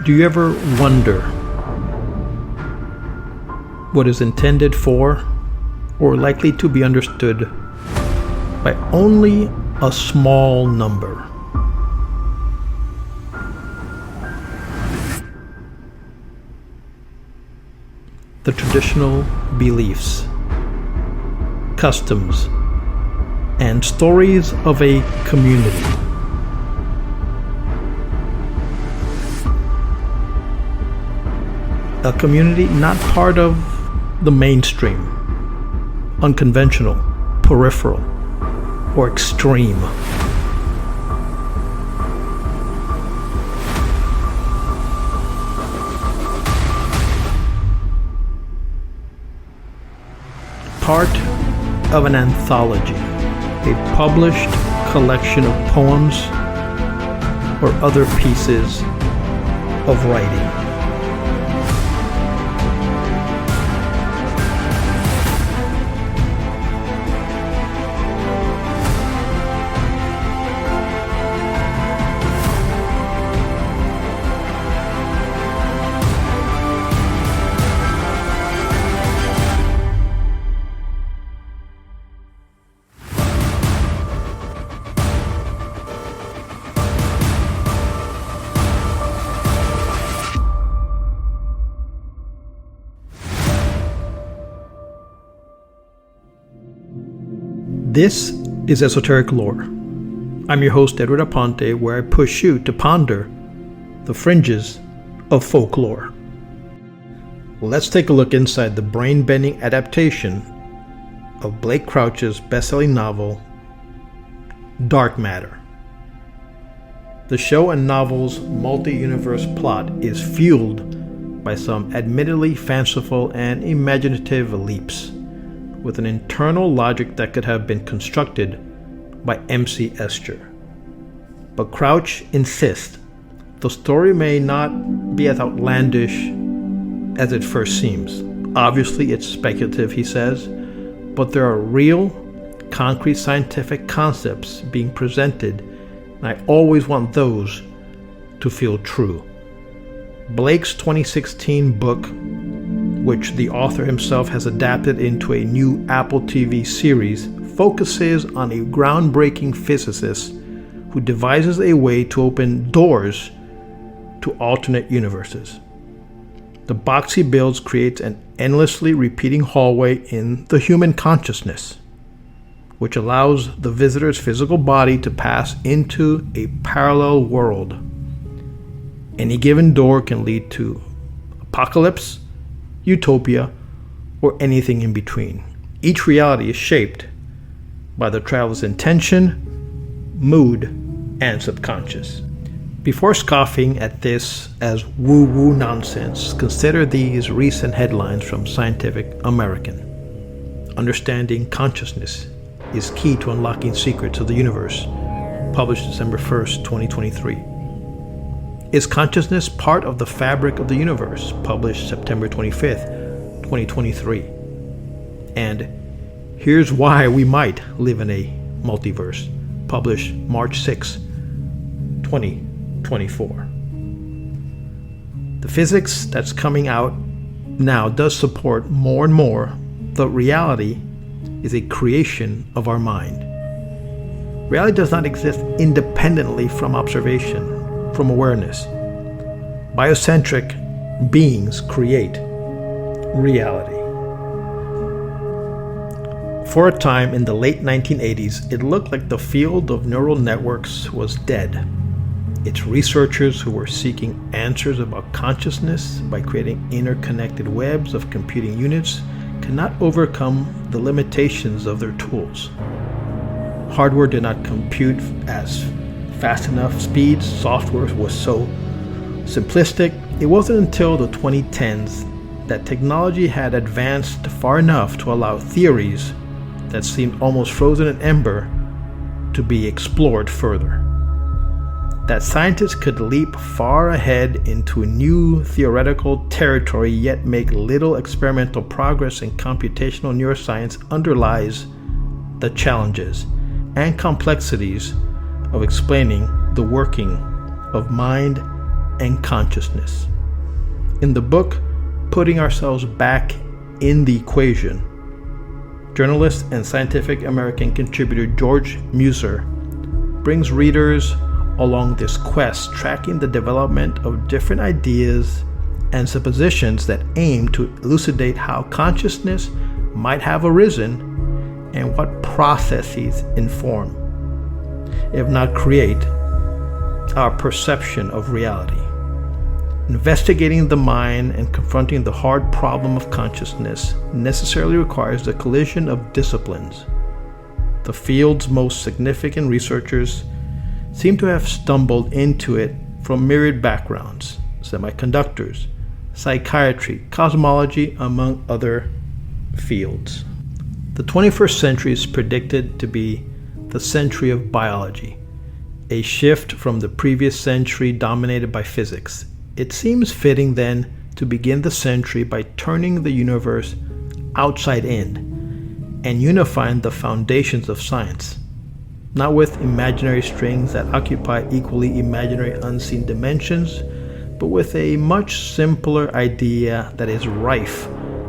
Do you ever wonder what is intended for or likely to be understood by only a small number? The traditional beliefs, customs, and stories of a community. A community not part of the mainstream, unconventional, peripheral, or extreme. Part of an anthology, a published collection of poems or other pieces of writing. This is Esoteric Lore. I'm your host, Edward Aponte, where I push you to ponder the fringes of folklore. Let's take a look inside the brain-bending adaptation of Blake Crouch's best-selling novel, Dark Matter. The show and novel's multi-universe plot is fueled by some admittedly fanciful and imaginative leaps, with an internal logic that could have been constructed by M.C. Escher. But Crouch insists the story may not be as outlandish as it first seems. Obviously, it's speculative, he says, but there are real, concrete scientific concepts being presented, and I always want those to feel true. Blake's 2016 book, which the author himself has adapted into a new Apple TV series, focuses on a groundbreaking physicist who devises a way to open doors to alternate universes. The box he builds creates an endlessly repeating hallway in the human consciousness, which allows the visitor's physical body to pass into a parallel world. Any given door can lead to apocalypse, utopia, or anything in between. Each reality is shaped by the traveler's intention, mood, and subconscious. Before scoffing at this as woo-woo nonsense, consider these recent headlines from Scientific American. Understanding Consciousness is Key to Unlocking Secrets of the Universe, published December 1st, 2023. Is Consciousness Part of the Fabric of the Universe? Published September 25th, 2023. And Here's Why We Might Live in a Multiverse, published March 6, 2024. The physics that's coming out now does support more and more that reality is a creation of our mind. Reality does not exist independently from observation, from awareness. Biocentric beings create reality. For a time in the late 1980s, it looked like the field of neural networks was dead. Its researchers who were seeking answers about consciousness by creating interconnected webs of computing units could not overcome the limitations of their tools. Hardware did not compute as fast enough speeds, software was so simplistic. It wasn't until the 2010s that technology had advanced far enough to allow theories that seemed almost frozen in ember to be explored further. That scientists could leap far ahead into new theoretical territory yet make little experimental progress in computational neuroscience underlies the challenges and complexities of explaining the working of mind and consciousness. In the book, Putting Ourselves Back in the Equation, journalist and Scientific American contributor George Muser brings readers along this quest, tracking the development of different ideas and suppositions that aim to elucidate how consciousness might have arisen and what processes inform, if not create, our perception of reality. Investigating the mind and confronting the hard problem of consciousness necessarily requires the collision of disciplines. The field's most significant researchers seem to have stumbled into it from myriad backgrounds: semiconductors, psychiatry, cosmology, among other fields. The 21st century is predicted to be the century of biology, a shift from the previous century dominated by physics. It seems fitting then to begin the century by turning the universe outside in and unifying the foundations of science, not with imaginary strings that occupy equally imaginary unseen dimensions, but with a much simpler idea that is rife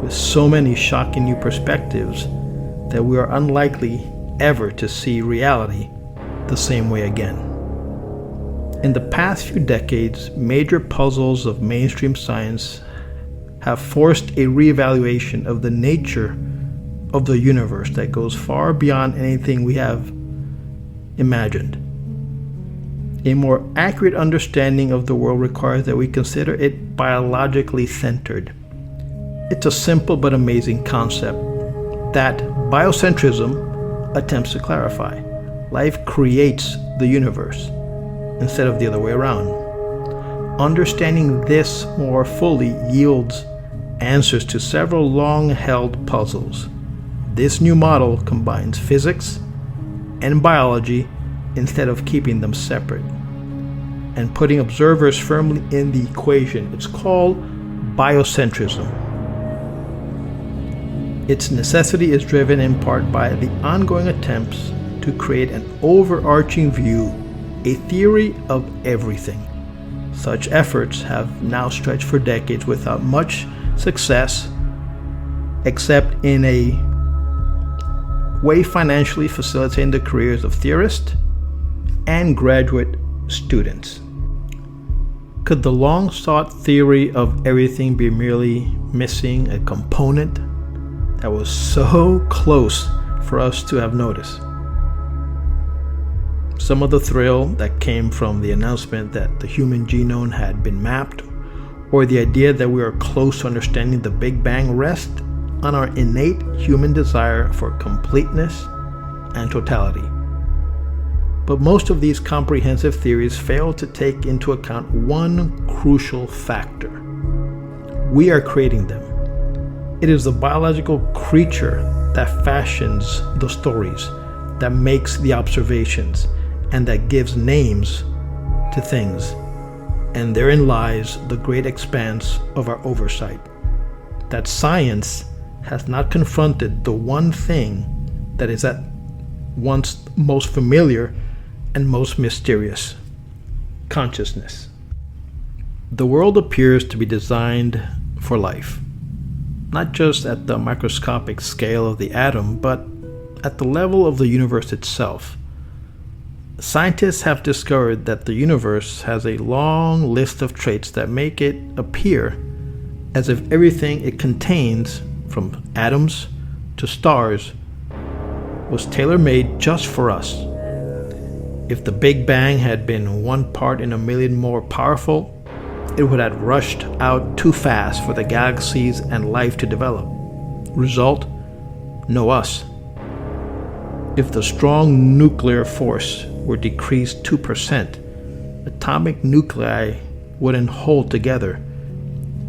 with so many shocking new perspectives that we are unlikely ever to see reality the same way again. In the past few decades, major puzzles of mainstream science have forced a reevaluation of the nature of the universe that goes far beyond anything we have imagined. A more accurate understanding of the world requires that we consider it biologically centered. It's a simple but amazing concept that biocentrism attempts to clarify. Life creates the universe instead of the other way around. Understanding this more fully yields answers to several long-held puzzles. This new model combines physics and biology instead of keeping them separate and putting observers firmly in the equation. It's called biocentrism. Its necessity is driven in part by the ongoing attempts to create an overarching view, a theory of everything. Such efforts have now stretched for decades without much success, except in a way financially facilitating the careers of theorists and graduate students. Could the long-sought theory of everything be merely missing a component that was so close for us to have noticed? Some of the thrill that came from the announcement that the human genome had been mapped, or the idea that we are close to understanding the Big Bang, rest on our innate human desire for completeness and totality. But most of these comprehensive theories fail to take into account one crucial factor. We are creating them. It is the biological creature that fashions the stories, that makes the observations, and that gives names to things. And therein lies the great expanse of our oversight, that science has not confronted the one thing that is at once most familiar and most mysterious: consciousness. The world appears to be designed for life, not just at the microscopic scale of the atom, but at the level of the universe itself. Scientists have discovered that the universe has a long list of traits that make it appear as if everything it contains, from atoms to stars, was tailor-made just for us. If the Big Bang had been 1 part in a million more powerful, it would have rushed out too fast for the galaxies and life to develop. Result: no us. If the strong nuclear force were decreased 2%, atomic nuclei wouldn't hold together,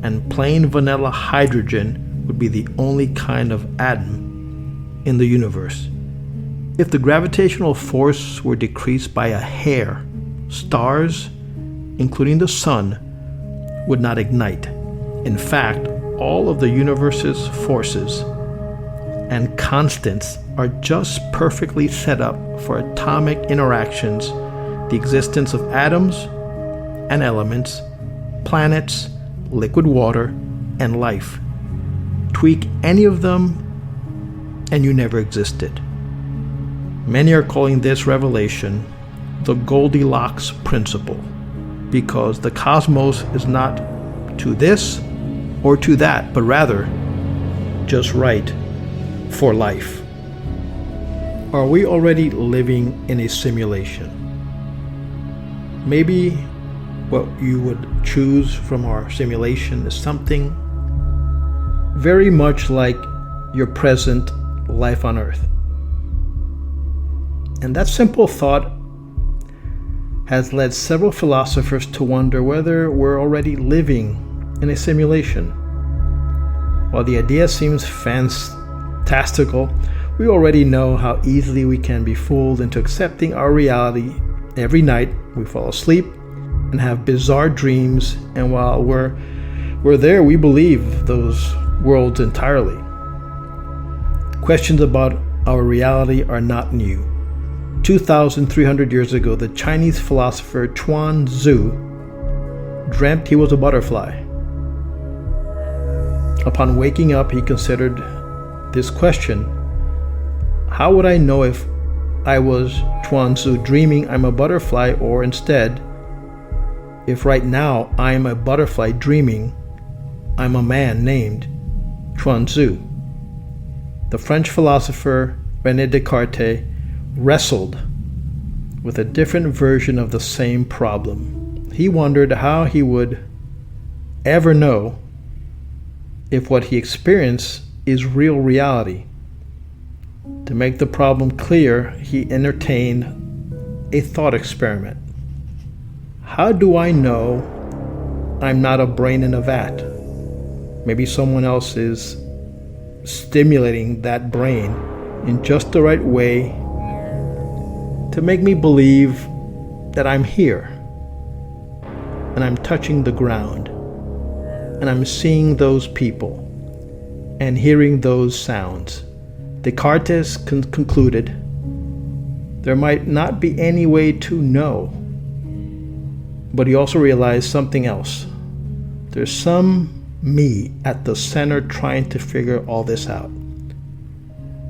and plain vanilla hydrogen would be the only kind of atom in the universe. If the gravitational force were decreased by a hair, stars, including the sun, would not ignite. In fact, all of the universe's forces and constants are just perfectly set up for atomic interactions, the existence of atoms and elements, planets, liquid water, and life. Tweak any of them, and you never existed. Many are calling this revelation the Goldilocks principle, because the cosmos is not to this or to that, but rather just right for life. Are we already living in a simulation? Maybe what you would choose from our simulation is something very much like your present life on Earth. And that simple thought has led several philosophers to wonder whether we're already living in a simulation. While the idea seems fantastical, we already know how easily we can be fooled into accepting our reality. Every night we fall asleep and have bizarre dreams, and while we're there, we believe those worlds entirely. Questions about our reality are not new. 2,300 years ago, the Chinese philosopher Chuang Tzu dreamt he was a butterfly. Upon waking up, he considered this question: how would I know if I was Chuang Tzu dreaming I'm a butterfly, or instead, if right now I'm a butterfly dreaming I'm a man named Chuang Tzu? The French philosopher René Descartes wrestled with a different version of the same problem. He wondered how he would ever know if what he experienced is real reality. To make the problem clear, he entertained a thought experiment. How do I know I'm not a brain in a vat? Maybe someone else is stimulating that brain in just the right way to make me believe that I'm here, and I'm touching the ground, and I'm seeing those people and hearing those sounds. Descartes concluded there might not be any way to know, but he also realized something else. There's some me at the center trying to figure all this out.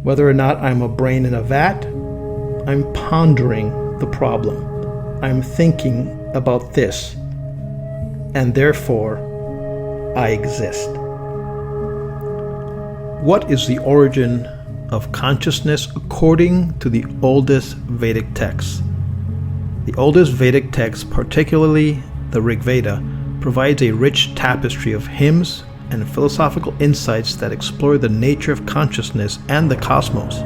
Whether or not I'm a brain in a vat, I'm pondering the problem. I'm thinking about this, and therefore I exist. What is the origin of consciousness according to the oldest Vedic texts? The oldest Vedic text, particularly the Rig Veda, provides a rich tapestry of hymns and philosophical insights that explore the nature of consciousness and the cosmos.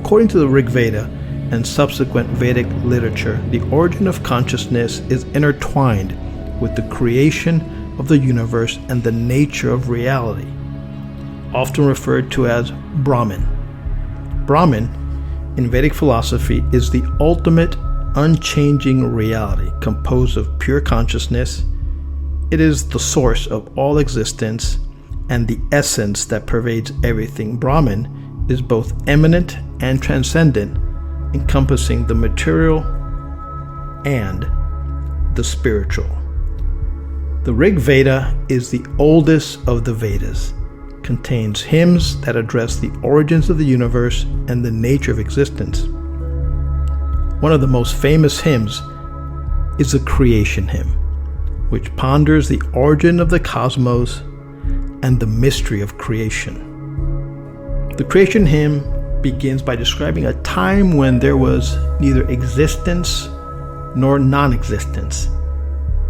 According to the Rig Veda and subsequent Vedic literature, the origin of consciousness is intertwined with the creation of the universe and the nature of reality, often referred to as Brahman. Brahman, in Vedic philosophy, is the ultimate unchanging reality composed of pure consciousness. It is the source of all existence and the essence that pervades everything. Brahman is both immanent and transcendent, encompassing the material and the spiritual. The Rig Veda is the oldest of the Vedas, contains hymns that address the origins of the universe and the nature of existence. One of the most famous hymns is the Creation Hymn, which ponders the origin of the cosmos and the mystery of creation. The Creation Hymn begins by describing a time when there was neither existence nor non-existence,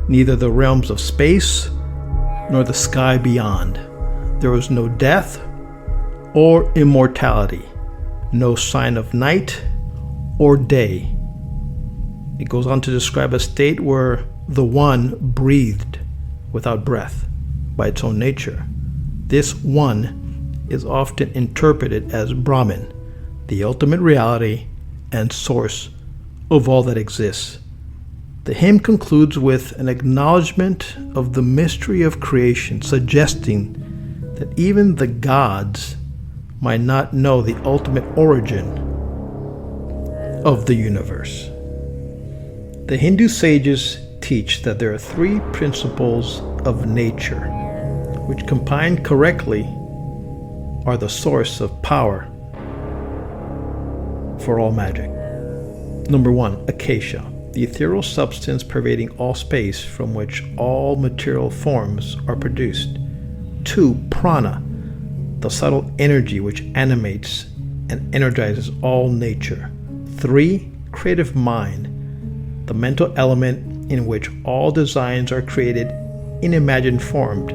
neither the realms of space nor the sky beyond. There was no death or immortality, no sign of night or day. It goes on to describe a state where the One breathed without breath by its own nature. This One is often interpreted as Brahman, the ultimate reality and source of all that exists. The hymn concludes with an acknowledgement of the mystery of creation, suggesting that even the gods might not know the ultimate origin of the universe. The Hindu sages teach that there are three principles of nature, which combined correctly are the source of power for all magic. Number 1, acacia, the ethereal substance pervading all space from which all material forms are produced. 2, prana, the subtle energy which animates and energizes all nature. 3, creative mind, the mental element in which all designs are created in imagined form,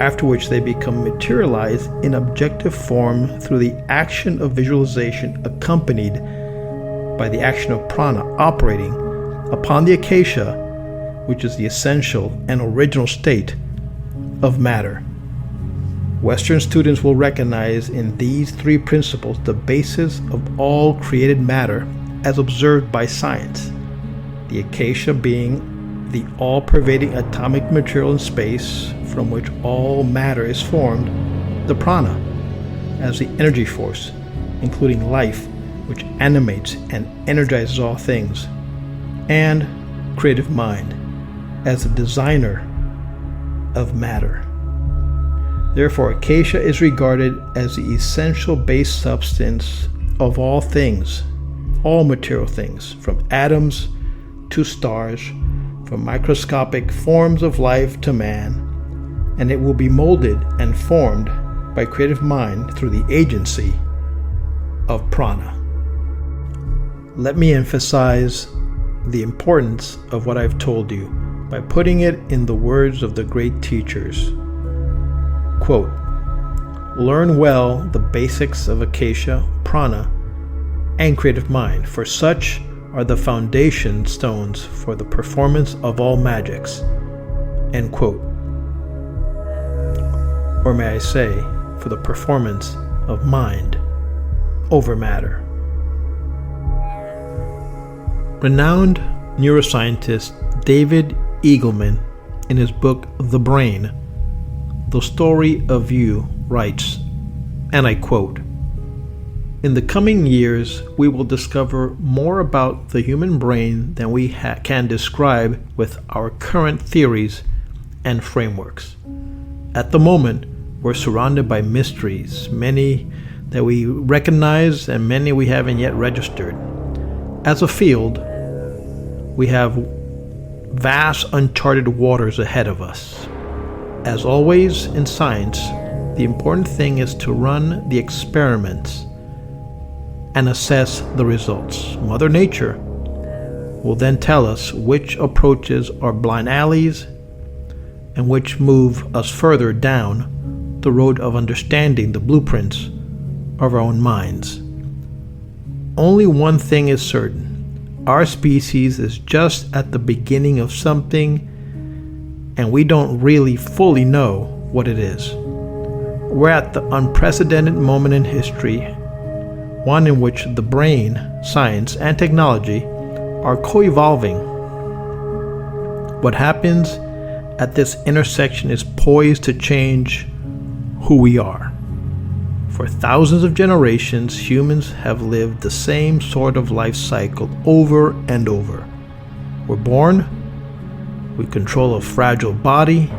after which they become materialized in objective form through the action of visualization accompanied by the action of prana operating upon the acacia, which is the essential and original state of matter. Western students will recognize in these three principles the basis of all created matter as observed by science, the acacia being the all-pervading atomic material in space from which all matter is formed, the prana as the energy force, including life, which animates and energizes all things, and creative mind as the designer of matter. Therefore, acacia is regarded as the essential base substance of all things, all material things, from atoms to stars, from microscopic forms of life to man, and it will be molded and formed by creative mind through the agency of prana. Let me emphasize the importance of what I've told you by putting it in the words of the great teachers. Quote, learn well the basics of acacia, prana, and creative mind, for such are the foundation stones for the performance of all magics. End quote. Or may I say, for the performance of mind over matter. Renowned neuroscientist David Eagleman, in his book The Brain, The Story of You, writes, and I quote, in the coming years, we will discover more about the human brain than we can describe with our current theories and frameworks. At the moment, we're surrounded by mysteries, many that we recognize and many we haven't yet registered. As a field, we have vast uncharted waters ahead of us. As always in science, the important thing is to run the experiments and assess the results. Mother Nature will then tell us which approaches are blind alleys and which move us further down the road of understanding the blueprints of our own minds. Only one thing is certain: our species is just at the beginning of something, and we don't really fully know what it is. We're at the unprecedented moment in history, one in which the brain, science, and technology are co-evolving. What happens at this intersection is poised to change who we are. For thousands of generations, humans have lived the same sort of life cycle over and over. We're born, we control a fragile body,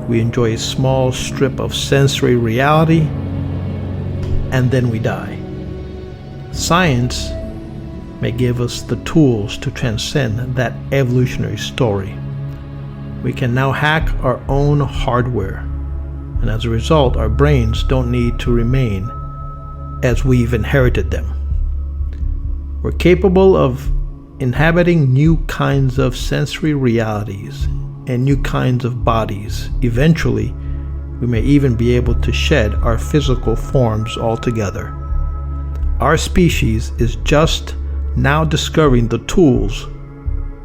we enjoy a small strip of sensory reality, and then we die. Science may give us the tools to transcend that evolutionary story. We can now hack our own hardware, and as a result, our brains don't need to remain as we've inherited them. We're capable of inhabiting new kinds of sensory realities and new kinds of bodies. Eventually, we may even be able to shed our physical forms altogether. Our species is just now discovering the tools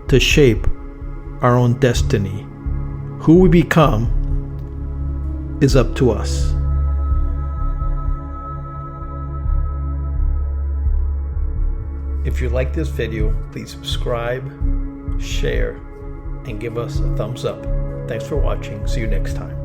to shape our own destiny. Who we become is up to us. If you like this video, please subscribe, share, and give us a thumbs up. Thanks for watching. See you next time.